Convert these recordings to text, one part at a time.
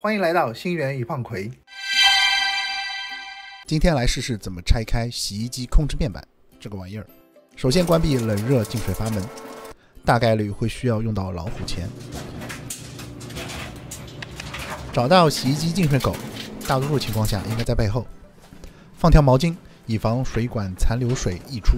欢迎来到星源与胖葵。今天来试试怎么拆开洗衣机控制面板这个玩意儿。首先关闭冷热进水阀门，大概率会需要用到老虎钳。找到洗衣机进水口，大多数情况下应该在背后。放条毛巾，以防水管残留水溢出。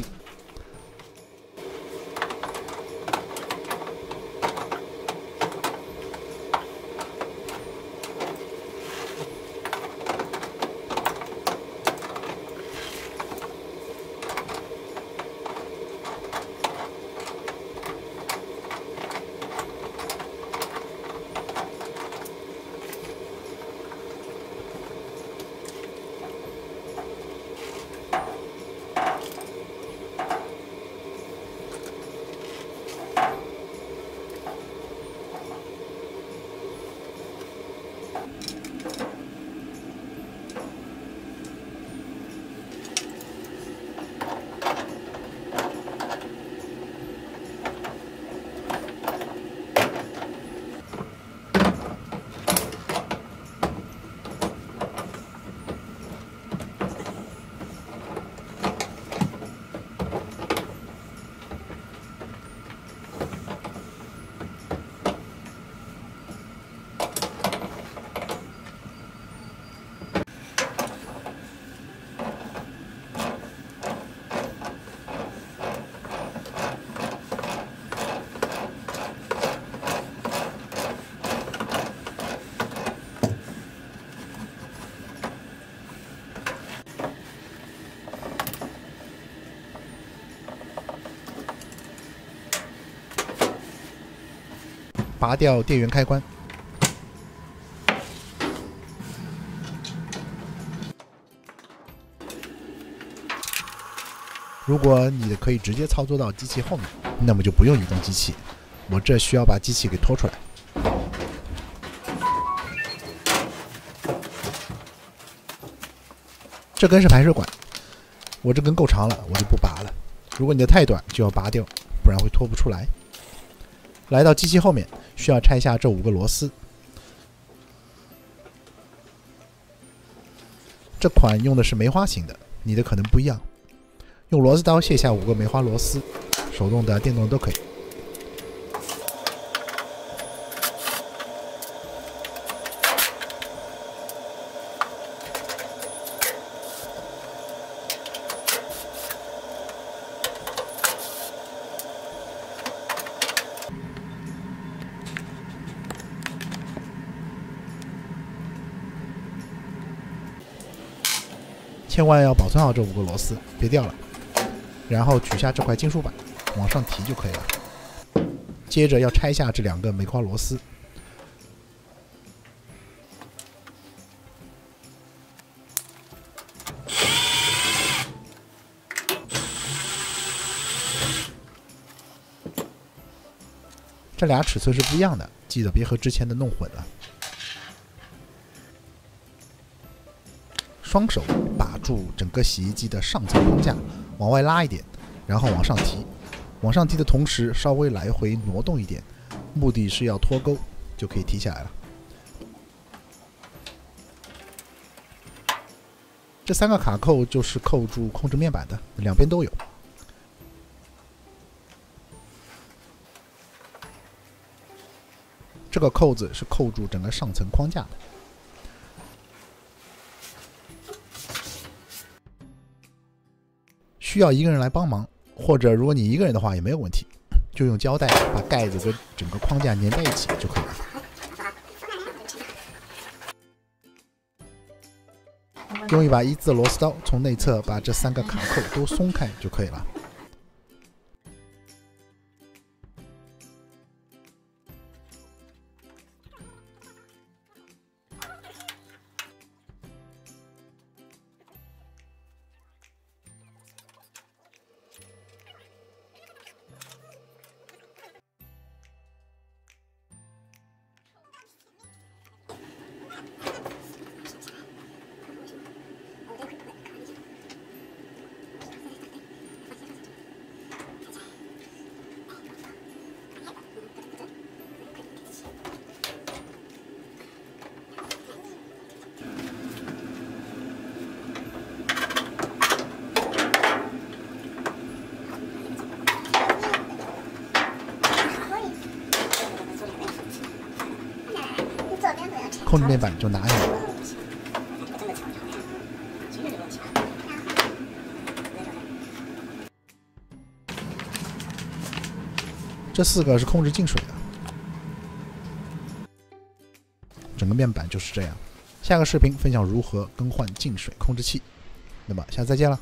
拔掉电源开关，如果你可以直接操作到机器后面，那么就不用移动机器，我这需要把机器给拖出来。这根是排水管，我这根够长了，我就不拔了。如果你的太短，就要拔掉，不然会拖不出来。来到机器后面，需要拆下这5个螺丝。这款用的是梅花型的，你的可能不一样。用螺丝刀卸下5个梅花螺丝，手动的、电动的都可以。千万要保存好这5个螺丝，别掉了。然后取下这块金属板，往上提就可以了。接着要拆下这2个梅花螺丝。这俩尺寸是不一样的，记得别和之前的弄混了。双手把住整个洗衣机的上层框架，往外拉一点，然后往上提。往上提的同时，稍微来回挪动一点，目的是要脱钩，就可以提起来了。这3个卡扣就是扣住控制面板的，两边都有。这个扣子是扣住整个上层框架的。需要一个人来帮忙，或者如果你一个人的话也没有问题，就用胶带把盖子跟整个框架粘在一起就可以了。用一把1字螺丝刀从内侧把这3个卡扣都松开就可以了。控制面板就拿你了。这4个是控制进水的，整个面板就是这样。下个视频分享如何更换进水控制器。那么下次再见了。